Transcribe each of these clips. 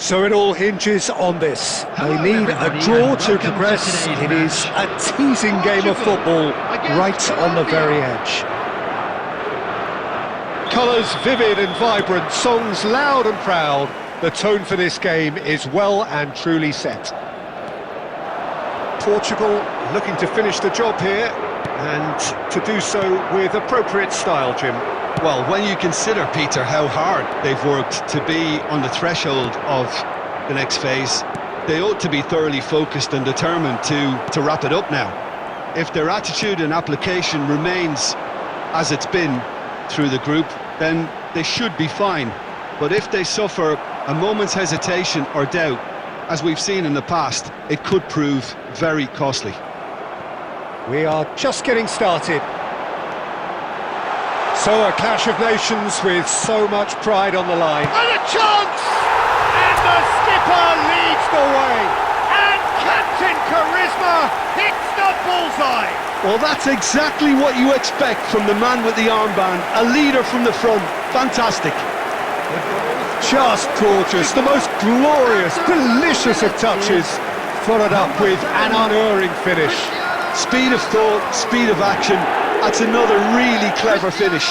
So it all hinges on this. They need a draw to progress. It is a teasing game of football, right on the very edge. Colours vivid and vibrant, songs loud and proud. The tone for this game is well and truly set. Portugal looking to finish the job here, and to do so with appropriate style, Jim. Well, when you consider, Peter, how hard they've worked to be on the threshold of the next phase, they ought to be thoroughly focused and determined to wrap it up now. If their attitude and application remains as it's been through the group, then they should be fine. But if they suffer a moment's hesitation or doubt, as we've seen in the past, it could prove very costly. We are just getting started. So a clash of nations with so much pride on the line. And a chance! And the skipper leads the way. And Captain Charisma hits the bullseye. Well, that's exactly what you expect from the man with the armband, a leader from the front. Fantastic. Just gorgeous, the most glorious, delicious of touches, followed up with an unerring finish. Speed of thought, speed of action, that's another really clever finish.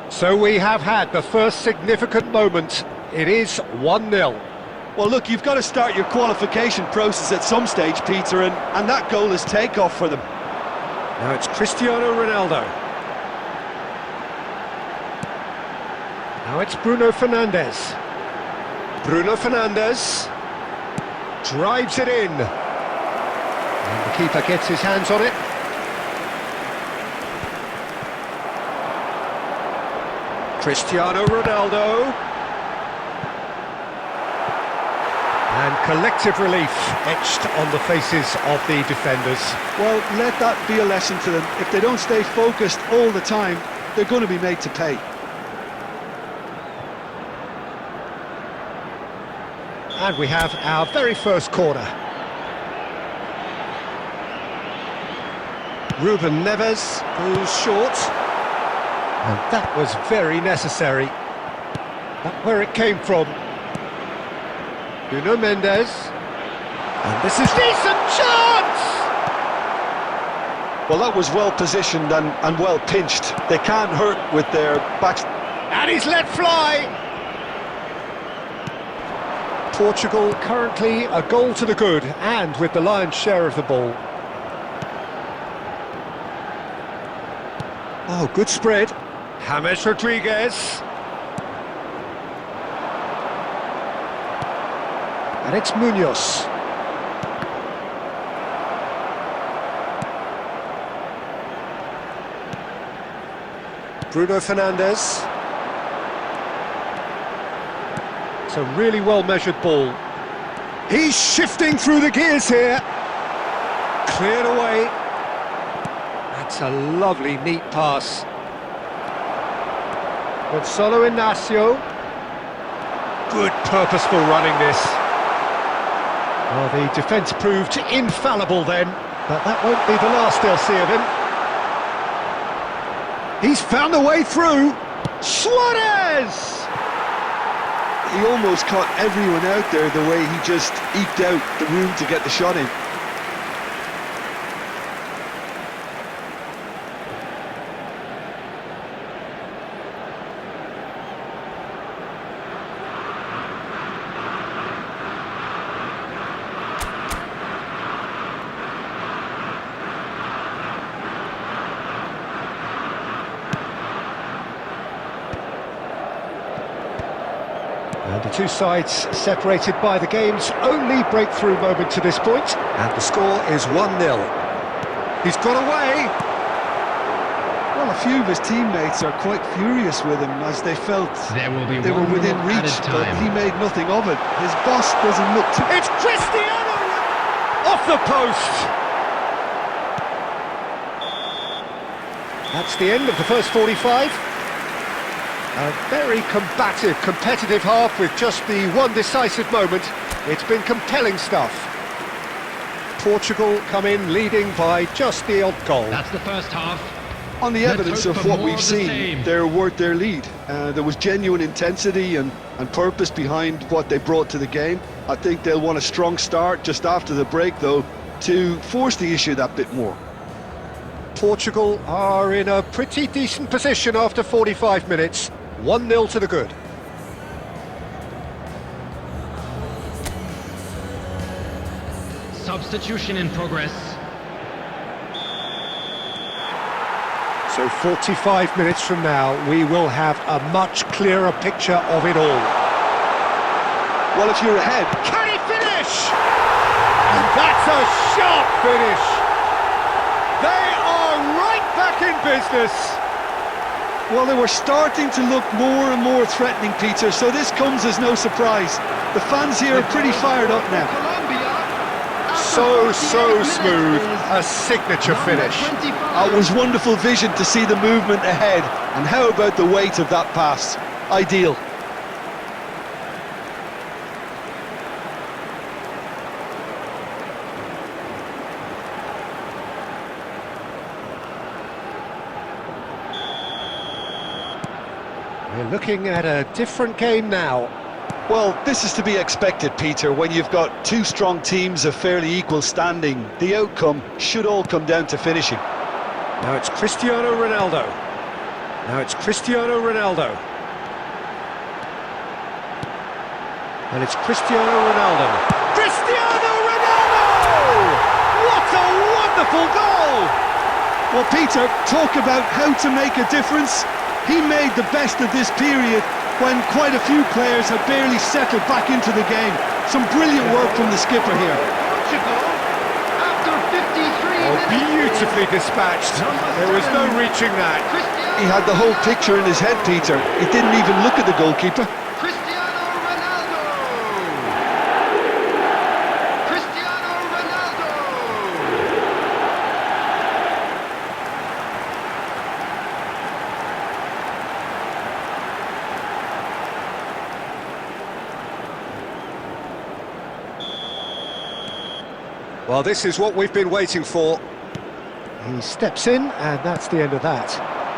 So we have had the first significant moment. It is 1-0. Well, look, you've got to start your qualification process at some stage, Peter, and that goal is takeoff for them. Now it's Cristiano Ronaldo. Now it's Bruno Fernandes. Bruno Fernandes drives it in. And the keeper gets his hands on it. Cristiano Ronaldo. And collective relief etched on the faces of the defenders. Well, let that be a lesson to them. If they don't stay focused all the time, they're going to be made to pay. And we have our very first corner. Ruben Neves goes short. And that was very necessary. That's where it came from. Nuno Mendes. And this is decent chance! Well, that was well positioned and well pinched. They can't hurt with their backs. And he's let fly! Portugal currently a goal to the good, and with the lion's share of the ball. Oh, good spread. James Rodriguez. And it's Munoz. Bruno Fernandes. It's a really well-measured ball. He's shifting through the gears here. Cleared away. That's a lovely, neat pass. Gonzalo Inacio. Good purposeful running this. Well, the defence proved infallible then, but that won't be the last they'll see of him. He's found a way through. Suarez! He almost caught everyone out there the way he just eked out the room to get the shot in. And the two sides separated by the game's only breakthrough moment to this point. And the score is 1-0. He's got away. Well, a few of his teammates are quite furious with him as they felt they were within reach, but he made nothing of it. His boss doesn't look too... It's Cristiano! Off the post! That's the end of the first 45. A very combative, competitive half with just the one decisive moment. It's been compelling stuff. Portugal come in leading by just the odd goal. That's the first half. On the Let's evidence hope of for what more we've of the seen, same. they're worth their lead. There was genuine intensity and purpose behind what they brought to the game. I think they'll want a strong start just after the break, though, to force the issue that bit more. Portugal are in a pretty decent position after 45 minutes. 1-0 to the good. Substitution in progress. So 45 minutes from now, we will have a much clearer picture of it all. Well, if you're ahead, Can he finish? And that's a sharp finish. They are right back in business. well, they were starting to look more and more threatening, Peter, so this comes as no surprise. The fans here are pretty fired up now. So smooth. A signature finish. It was wonderful vision to see the movement ahead, and how about the weight of that pass? Ideal. We're looking at a different game now. Well, this is to be expected, Peter. When you've got two strong teams of fairly equal standing, the outcome should all come down to finishing. Now it's Cristiano Ronaldo. Now it's Cristiano Ronaldo. And it's Cristiano Ronaldo. Cristiano Ronaldo! What a wonderful goal! Well, Peter, talk about how to make a difference. He made the best of this period when quite a few players had barely settled back into the game. Some brilliant work from the skipper here. Portugal, after 53 Oh, minutes. beautifully dispatched. There was no reaching that. He had the whole picture in his head, Peter. He didn't even look at the goalkeeper. Cristiano Ronaldo. Cristiano Ronaldo. Well, this is what we've been waiting for. He steps in, and that's the end of that.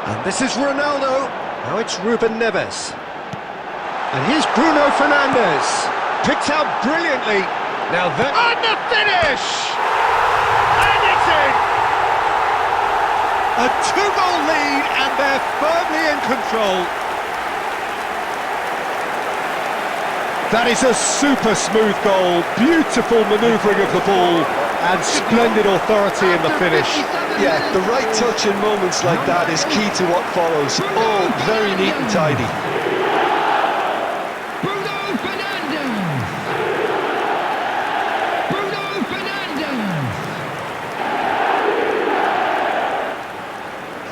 And this is Ronaldo. Now it's Ruben Neves. And here's Bruno Fernandes. Picked out brilliantly. Now that... And the finish! And it's in! A two-goal lead, and they're firmly in control. That is a super smooth goal. Beautiful manoeuvring of the ball. And splendid authority in the finish. Yeah, the right touch in moments like that is key to what follows. All very neat and tidy. Bruno Fernandes. Bruno Fernandes.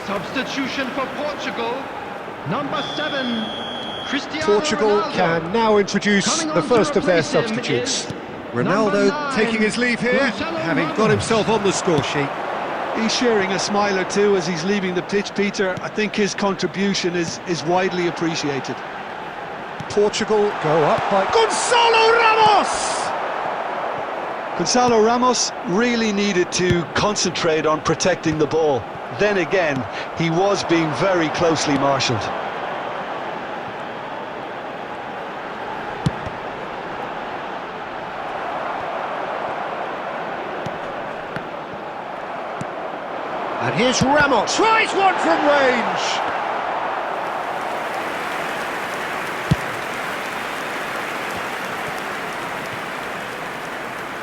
Substitution for Portugal. Number 7, Cristiano Portugal Ronaldo. can now introduce Coming the on first to of their replace him substitutes. is Ronaldo number 9, taking his leave here, Gonzalo having got Ramos. himself on the score sheet. He's sharing a smile or two as he's leaving the pitch, Peter. I think his contribution is widely appreciated. Portugal go up by Gonzalo Ramos! Gonzalo Ramos really needed to concentrate on protecting the ball. Then again, he was being very closely marshalled. And here's Ramos, tries one from range!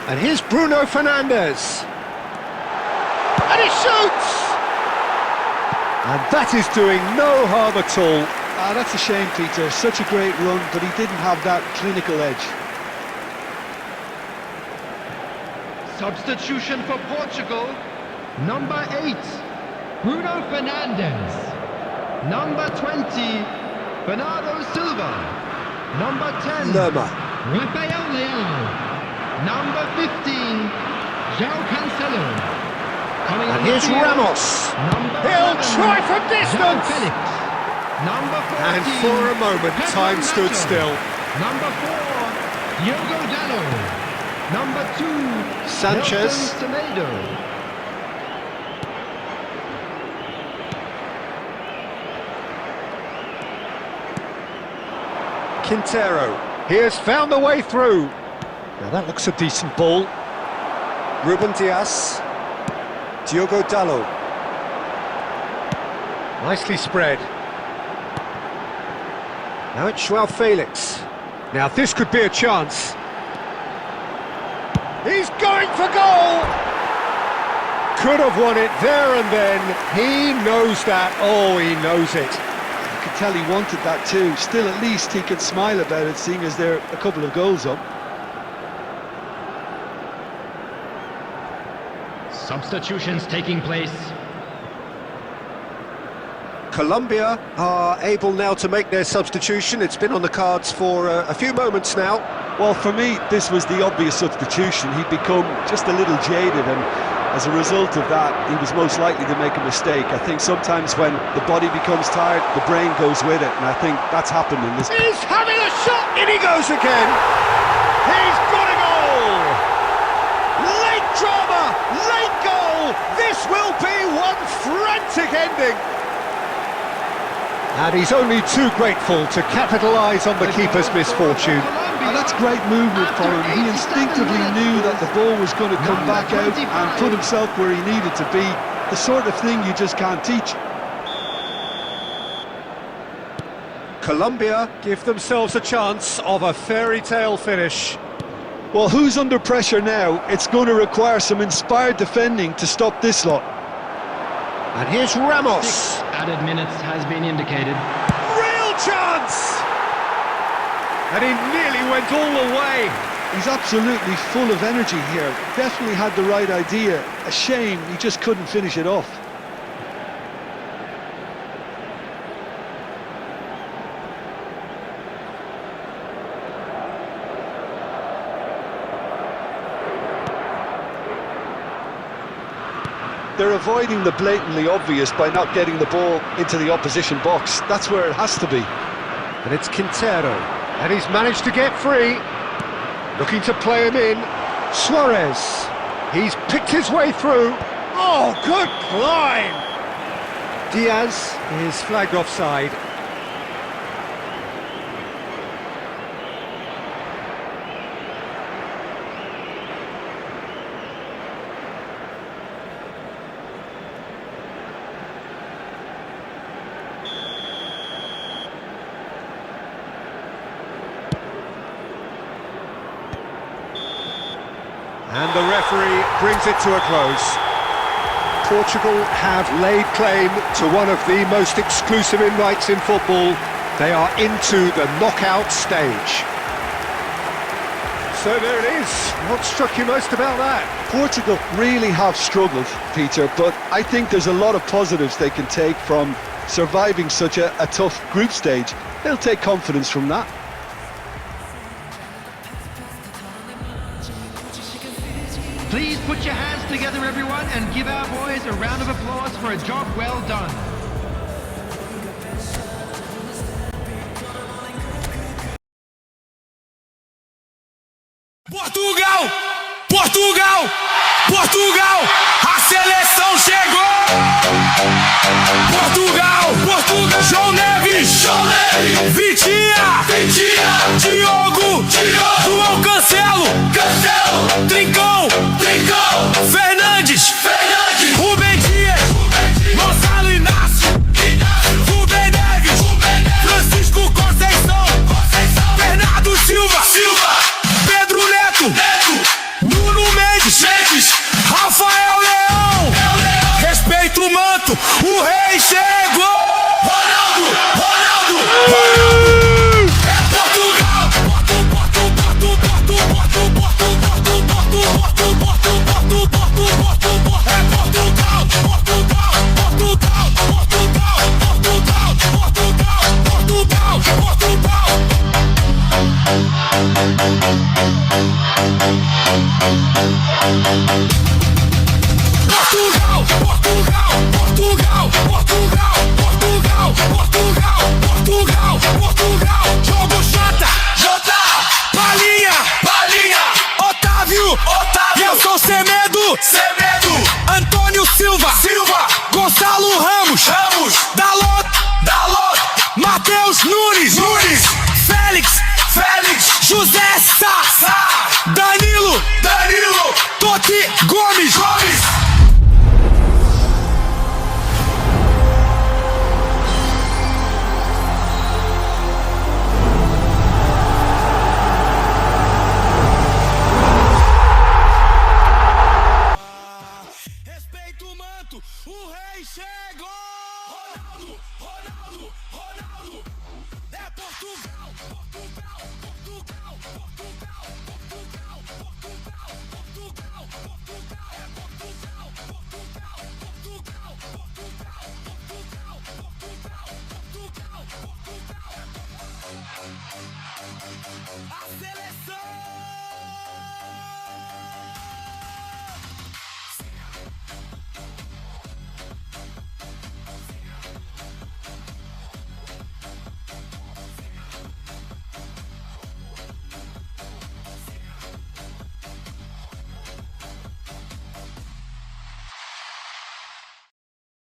And here's Bruno Fernandes. And he shoots! And that is doing no harm at all. Ah, that's a shame, Peter. Such a great run, but he didn't have that clinical edge. Substitution for Portugal. Number 8, Bruno Fernandes. Number 20, Bernardo Silva. Number 10, Lerma. Rafael Leao. Number 15, João Cancelo. Coming And on the here's field, Ramos. Number He'll 11, try from João distance! Felix. Number 14, And for a moment, Pedro time stood Neto. still. Number 4, Diogo Dallo. Number 2, Sanchez. Nelson Semedo. Quintero. He has found the way through. Now that looks a decent ball. Ruben Dias. Diogo Dallo. Nicely spread. Now it's Joao Felix. Now this could be a chance. He's going for goal! Could have won it there and then. He knows that. Oh, he knows it. You could tell he wanted that too. Still, at least he can smile about it, seeing as they're a couple of goals up. Substitutions taking place. Colombia are able now to make their substitution. It's been on the cards for a few moments now. Well, for me, this was the obvious substitution. He'd become just a little jaded, and as a result of that, he was most likely to make a mistake. I think sometimes when the body becomes tired, the brain goes with it, and I think that's happened in this. He's having a shot! In he goes again! He's got a goal! Late drama! Late goal! This will be one frantic ending! And he's only too grateful to capitalise on the keeper's misfortune. And that's great movement for him. He instinctively knew that the ball was going to come back out and put himself where he needed to be. The sort of thing you just can't teach. Colombia give themselves a chance of a fairy tale finish. Well, who's under pressure now? It's going to require some inspired defending to stop this lot. And here's Ramos. 6 added minutes has been indicated. Real chance! And he nearly went all the way. He's absolutely full of energy here. Definitely had the right idea. A shame he just couldn't finish it off. They're avoiding the blatantly obvious by not getting the ball into the opposition box. That's where it has to be. And it's Quintero. And he's managed to get free. Looking to play him in. Suarez. He's picked his way through. Oh, good climb! Diaz is flagged offside. And the referee brings it to a close. Portugal have laid claim to one of the most exclusive invites in football. They are into the knockout stage. So there it is. What struck you most about that? Portugal really have struggled, Peter, but I think there's a lot of positives they can take from surviving such a tough group stage. They'll take confidence from that. Please put your hands together, everyone, and give our boys a round of applause for a job well done. Portugal, Portugal, Portugal, a seleção chegou. Portugal, Portugal, João Neves, Vitinha, Diogo, João Cancelo, Trincão, Fernandes, Rubem Dias, Gonçalo Inácio, Rubem Neves, Francisco Conceição, Bernardo Silva, Pedro Neto, Nuno Mendes, Rafael Leão, respeita o manto, o rei chegou. Ronaldo, é Portugal. Portugal, Jogo Jota, Palinha, Acelera.